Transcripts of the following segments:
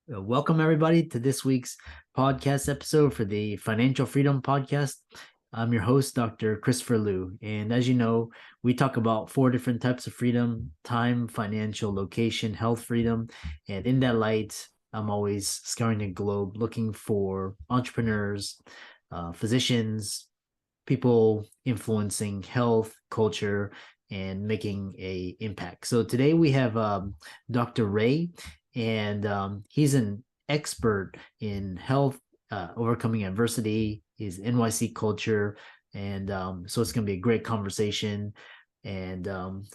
Welcome, everybody, to this week's podcast episode for the Financial Freedom Podcast. I'm your host, Dr. Christopher Liu. And as you know, we talk about 4 different types of freedom: time, financial, location, health freedom. And in that light, I'm always scouring the globe looking for entrepreneurs, physicians, people influencing health, culture, and making a impact. So today we have Dr. Ray, and he's an expert in health, overcoming adversity. He's NYC culture, and so it's going to be a great conversation. And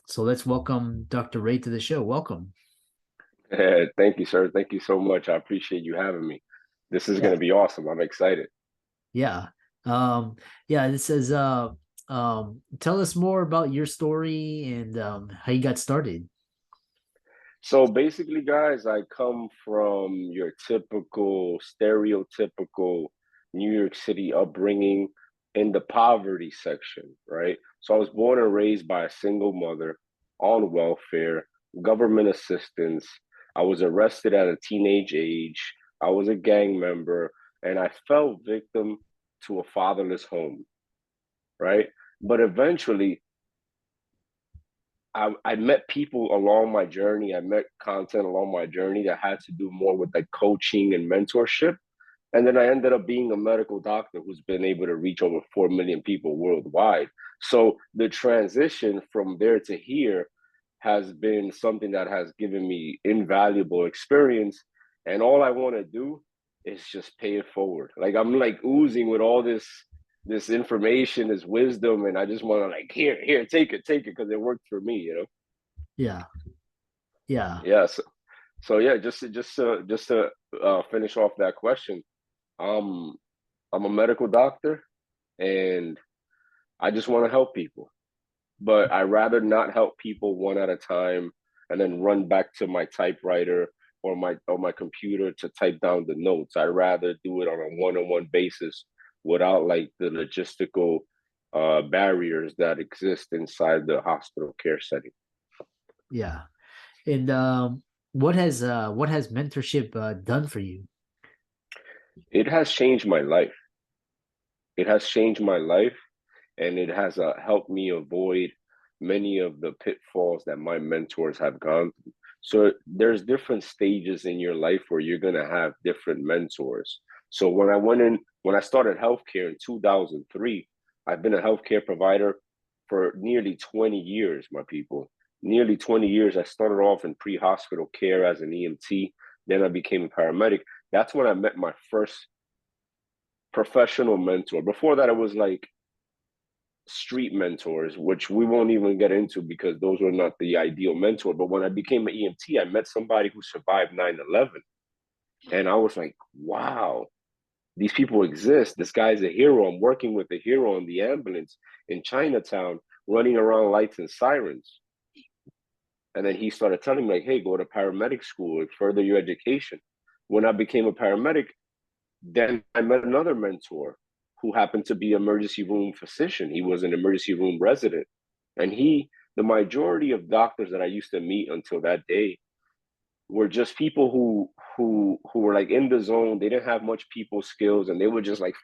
so let's welcome Dr. Ray to the show. Welcome. Thank you, sir. Thank you so much. I appreciate you having me. This is going Yeah, to be awesome. I'm excited. yeah, yeah. This says, tell us more about your story and how you got started. So basically, guys, I come from your typical, stereotypical New York City upbringing in the poverty section, right? So I was born and raised by a single mother on welfare, government assistance. I was arrested at a teenage age. I was a gang member, and I fell victim to a fatherless home, right? But eventually, I met people along my journey. I met content along my journey that had to do more with like coaching and mentorship. And then I ended up being a medical doctor who's been able to reach over 4 million people worldwide. So the transition from there to here has been something that has given me invaluable experience. And all I want to do is just pay it forward. Like I'm like oozing with all this information, this wisdom, and I just want to like here, take it, because it worked for me. Yeah, yeah, Yes. So yeah, just to finish off that question, um, I'm a medical doctor, and I just want to help people. But I rather not help people one at a time and then run back to my typewriter or my computer to type down the notes. I'd rather do it on a one-on-one basis without like the logistical barriers that exist inside the hospital care setting. yeah. And what has mentorship done for you? It has changed my life. It has changed my life, and it has helped me avoid many of the pitfalls that my mentors have gone through. So there's different stages in your life where you're going to have different mentors. So when I started healthcare in 2003, I've been a healthcare provider for nearly 20 years, my people. Nearly 20 years. I started off in pre-hospital care as an EMT. Then I became a paramedic. That's when I met my first professional mentor. Before that, it was like street mentors, which we won't even get into because those were not the ideal mentor. But when I became an EMT, I met somebody who survived 9/11. And I was like, wow, these people exist. This guy's a hero. I'm working with a hero in the ambulance in Chinatown, running around lights and sirens. And then he started telling me, like, hey, go to paramedic school and further your education. When I became a paramedic, then I met another mentor who happened to be an emergency room physician. He was an emergency room resident. And the majority of doctors that I used to meet until that day were just people who were like in the zone. They didn't have much people skills, and they would just like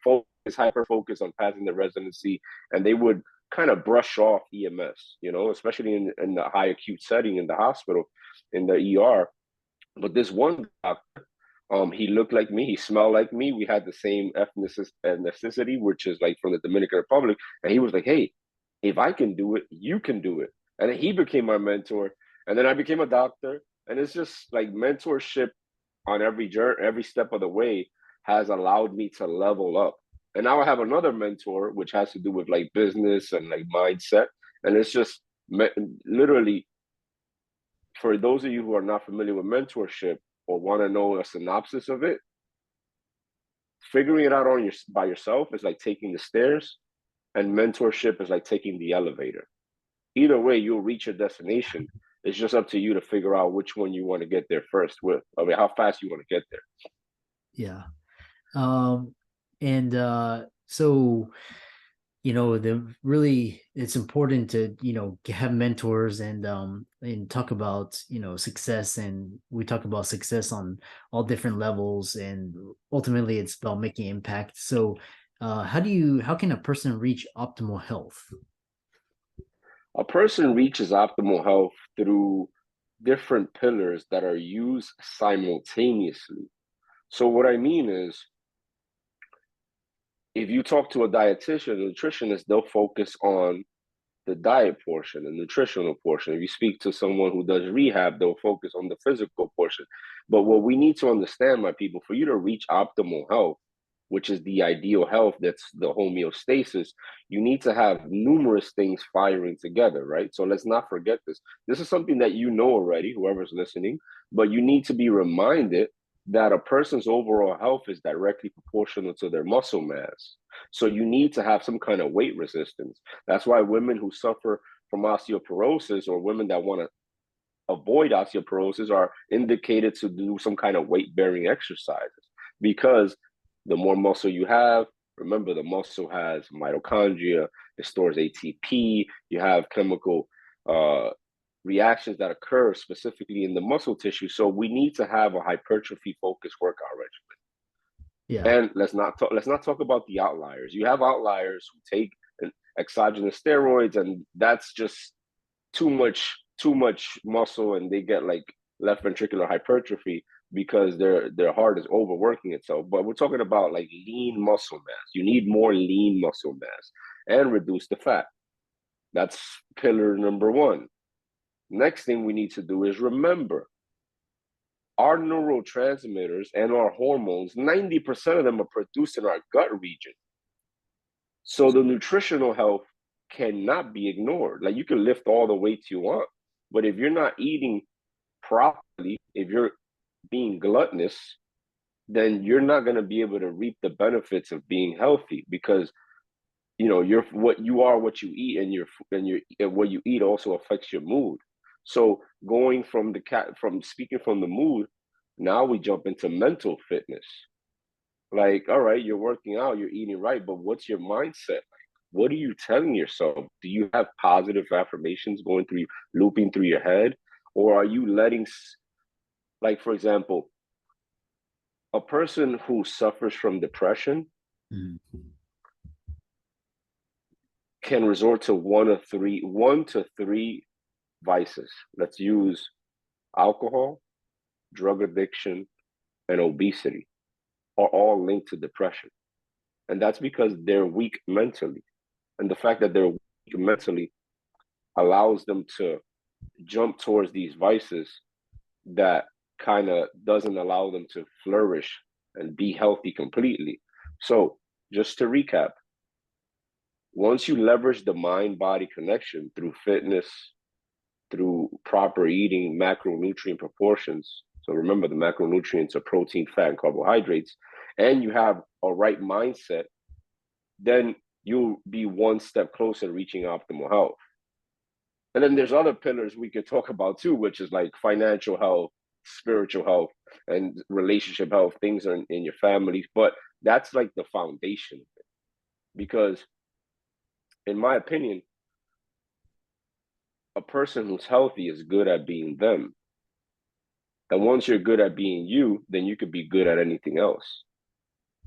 hyper focus on passing the residency, and they would kind of brush off EMS, especially in the high acute setting in the hospital, in the ER. But this one doctor, he looked like me. He smelled like me. We had the same ethnicity, which is like from the Dominican Republic. And he was like, "Hey, if I can do it, you can do it." And then he became my mentor. And then I became a doctor. And it's just like mentorship on every journey, every step of the way has allowed me to level up. And now I have another mentor, which has to do with like business and like mindset. And it's just literally, for those of you who are not familiar with mentorship or want to know a synopsis of it, figuring it out by yourself is like taking the stairs, and mentorship is like taking the elevator. Either way, you'll reach your destination. It's just up to you to figure out which one you want to get there first with. I mean, how fast you want to get there. Yeah. Um, and so the really it's important to have mentors, and and talk about, success, and we talk about success on all different levels, and ultimately it's about making impact. So how can a person reach optimal health? A person reaches optimal health through different pillars that are used simultaneously. So what I mean is, if you talk to a dietitian, a nutritionist, they'll focus on the diet portion, the nutritional portion. If you speak to someone who does rehab, they'll focus on the physical portion. But what we need to understand, my people, for you to reach optimal health, which is the ideal health, that's the homeostasis, you need to have numerous things firing together, right? So let's not forget this. This is something that you know already, whoever's listening, but you need to be reminded that a person's overall health is directly proportional to their muscle mass. So you need to have some kind of weight resistance. That's why women who suffer from osteoporosis, or women that want to avoid osteoporosis, are indicated to do some kind of weight bearing exercises, because the more muscle you have, remember, the muscle has mitochondria, it stores ATP, you have chemical reactions that occur specifically in the muscle tissue. So we need to have a hypertrophy focused workout regimen. Yeah. And let's not talk about the outliers. You have outliers who take exogenous steroids, and that's just too much muscle, and they get like left ventricular hypertrophy because their heart is overworking itself. But we're talking about like lean muscle mass. You need more lean muscle mass and reduce the fat. That's pillar number one. Next thing we need to do is remember our neurotransmitters and our hormones, 90% of them are produced in our gut region. So the nutritional health cannot be ignored. Like, you can lift all the weights you want, but if you're not eating properly, if you're being gluttonous, then you're not going to be able to reap the benefits of being healthy, because you're what you are, what you eat, and what you eat also affects your mood. So going from speaking from the mood, now we jump into mental fitness. Like, all right, you're working out, you're eating right, but what's your mindset like? What are you telling yourself? Do you have positive affirmations looping through your head? Or are you letting, like, for example, a person who suffers from depression Mhm. can resort to one to three vices. Let's use alcohol, drug addiction, and obesity are all linked to depression. And that's because they're weak mentally. And the fact that they're weak mentally allows them to jump towards these vices that kind of doesn't allow them to flourish and be healthy completely. So, just to recap, once you leverage the mind body connection through fitness, through proper eating, macronutrient proportions. So remember, the macronutrients are protein, fat, and carbohydrates, and you have a right mindset, then you'll be one step closer to reaching optimal health. And then there's other pillars we could talk about too, which is like financial health, spiritual health, and relationship health, things in your families. But that's like the foundation of it. Because in my opinion, a person who's healthy is good at being them. And once you're good at being you, then you could be good at anything else.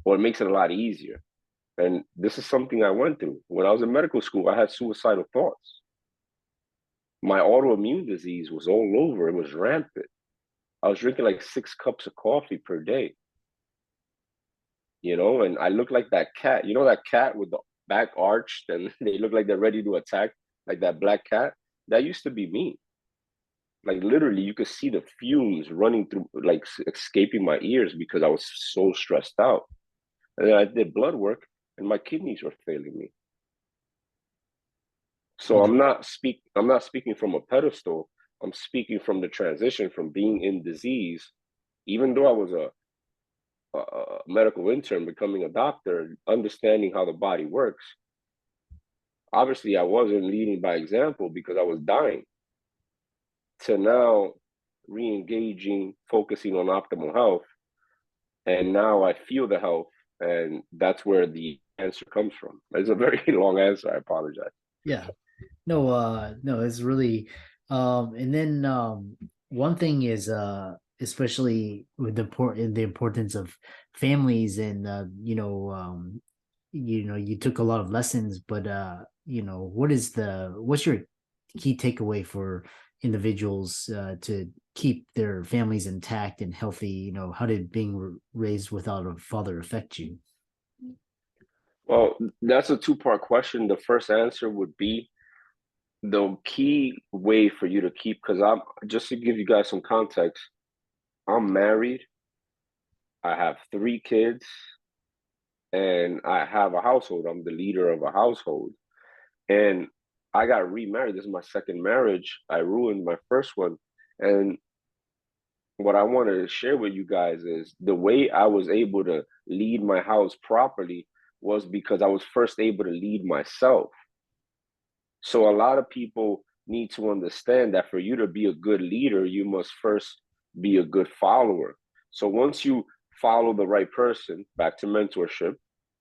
Or it makes it a lot easier. And this is something I went through. When I was in medical school, I had suicidal thoughts. My autoimmune disease was all over. It was rampant. I was drinking like 6 cups of coffee per day. And I looked like that cat. You know that cat with the back arched and they look like they're ready to attack, like that black cat? That used to be me. Like, literally, you could see the fumes running through, like escaping my ears, because I was so stressed out. And then I did blood work, and my kidneys were failing me. So Yeah. I'm not speaking from a pedestal. I'm speaking from the transition from being in disease, even though I was a medical intern, becoming a doctor, understanding how the body works. Obviously, I wasn't leading by example because I was dying. To now re-engaging, focusing on optimal health, and now I feel the health, and that's where the answer comes from. It's a very long answer. I apologize. Yeah. No, no, it's really And then one thing is especially with the importance of families and you took a lot of lessons, but what's your key takeaway for individuals to keep their families intact and healthy? How did being raised without a father affect you? Well, that's a two-part question. The first answer would be the key way for you to keep, because I'm just to give you guys some context, I'm married, I have 3 kids, and I have a household. I'm the leader of a household. And I got remarried. This is my second marriage. I ruined my first one. And what I wanted to share with you guys is the way I was able to lead my house properly was because I was first able to lead myself. So a lot of people need to understand that for you to be a good leader, you must first be a good follower. So once you follow the right person, back to mentorship,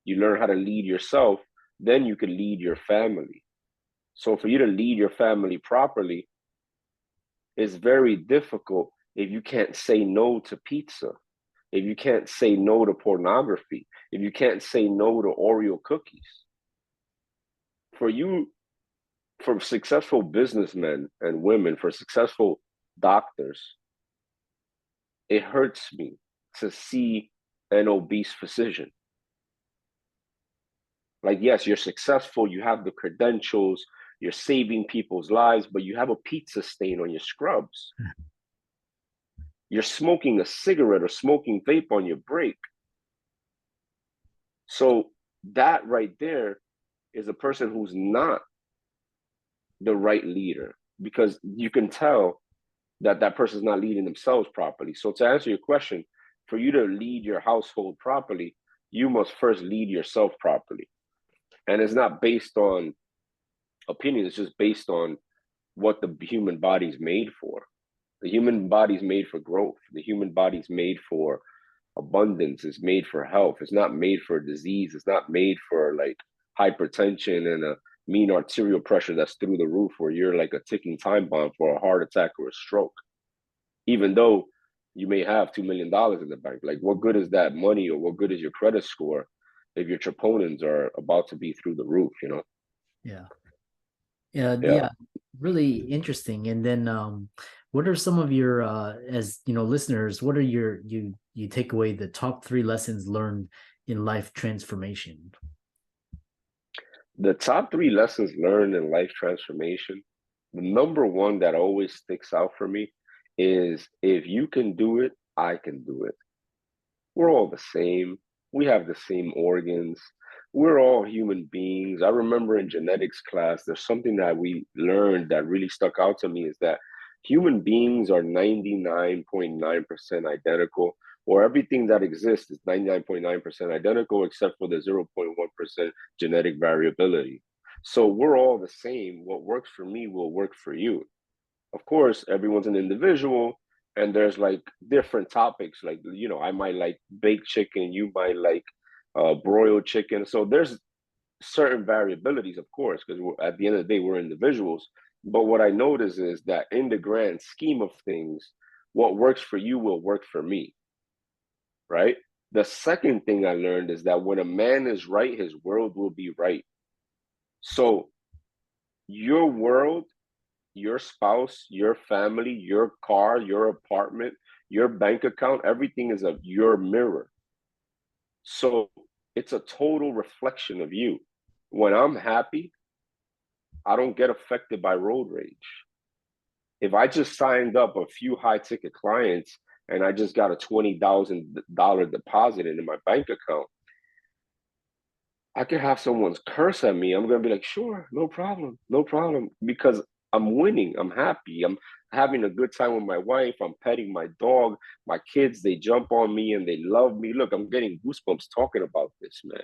you learn how to lead yourself, then you can lead your family. So for you to lead your family properly, it's very difficult if you can't say no to pizza, if you can't say no to pornography, if you can't say no to Oreo cookies. For you, for successful businessmen and women, for successful doctors, it hurts me to see an obese physician. Like, yes, you're successful, you have the credentials, you're saving people's lives, but you have a pizza stain on your scrubs. You're smoking a cigarette or smoking vape on your break. So that right there is a person who's not the right leader, because you can tell that that person's not leading themselves properly. So to answer your question, for you to lead your household properly, you must first lead yourself properly. And it's not based on opinion, it's just based on what the human body is made for. The human body is made for growth. The human body is made for abundance. It's made for health. It's not made for disease. It's not made for like hypertension and a mean arterial pressure that's through the roof where you're like a ticking time bomb for a heart attack or a stroke. Even though you may have $2 million in the bank, like what good is that money or what good is your credit score if your troponins are about to be through the roof, you know? Yeah. Yeah, Yeah. yeah, really interesting. And then what are some of your as listeners, what are you take away the top 3 lessons learned in life transformation? The top 3 lessons learned in life transformation, the number one that always sticks out for me is if you can do it, I can do it. We're all the same. We have the same organs. We're all human beings. I remember in genetics class, there's something that we learned that really stuck out to me is that human beings are 99.9% identical, or everything that exists is 99.9% identical, except for the 0.1% genetic variability. So we're all the same. What works for me will work for you. Of course, everyone's an individual, and there's like different topics. Like, I might like baked chicken, you might like broiled chicken. So there's certain variabilities, of course, because at the end of the day, we're individuals. But what I notice is that in the grand scheme of things, what works for you will work for me, right? The second thing I learned is that when a man is right, his world will be right. So your world, your spouse, your family, your car, your apartment, your bank account, everything is your mirror. So it's a total reflection of you. When I'm happy, I don't get affected by road rage. If I just signed up a few high ticket clients and I just got a $20,000 deposit into my bank account, I could have someone's curse at me. I'm gonna be like, sure, no problem, no problem, because I'm winning. I'm happy. I'm having a good time with my wife. I'm petting my dog. My kids, they jump on me and they love me. Look, I'm getting goosebumps talking about this, man.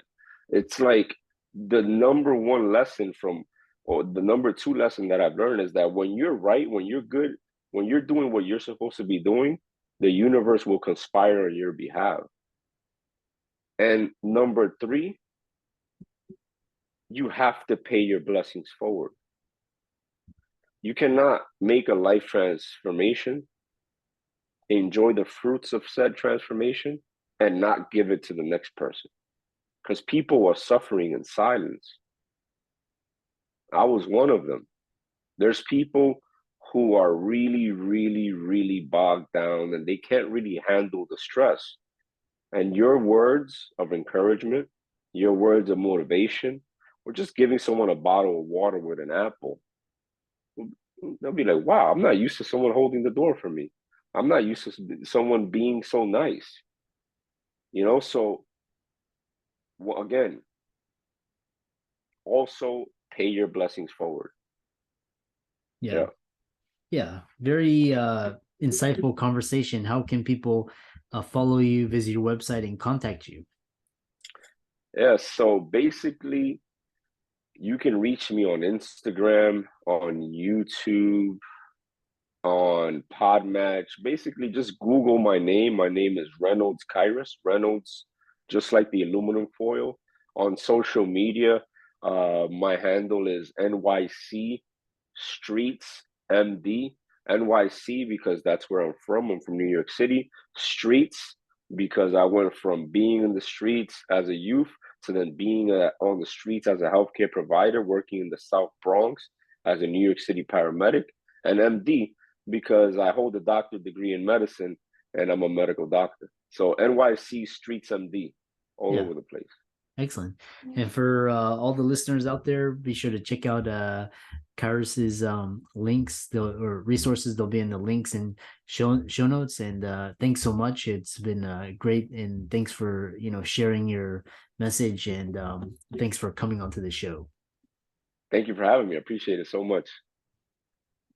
It's like the number one lesson from, or the number two lesson that I've learned is that when you're right, when you're good, when you're doing what you're supposed to be doing, the universe will conspire on your behalf. And number three, you have to pay your blessings forward. You cannot make a life transformation, enjoy the fruits of said transformation, and not give it to the next person. Because people are suffering in silence. I was one of them. There's people who are really, really, really bogged down and they can't really handle the stress. And your words of encouragement, your words of motivation, or just giving someone a bottle of water with an apple, they'll be like, wow, I'm not used to someone holding the door for me. I'm not used to someone being so nice. So again, also pay your blessings forward. Yeah. Yeah. Very insightful conversation. How can people follow you, visit your website, and contact you? Yeah. So basically, you can reach me on Instagram, on YouTube, on Podmatch. Basically, just Google my name. My name is Reynolds Kairus. Reynolds, just like the aluminum foil. On social media, my handle is NYC Streets MD. NYC because that's where I'm from. I'm from New York City. Streets because I went from being in the streets as a youth to then being on the streets as a healthcare provider, working in the South Bronx as a New York City paramedic. And MD because I hold a doctorate degree in medicine and I'm a medical doctor. So NYC Streets MD all over the place. Excellent. And for all the listeners out there, be sure to check out Kairus's links or resources. They'll be in the links and show notes. And thanks so much. It's been great, and thanks for sharing your message, and thanks for coming onto the show. Thank you for having me. I appreciate it so much.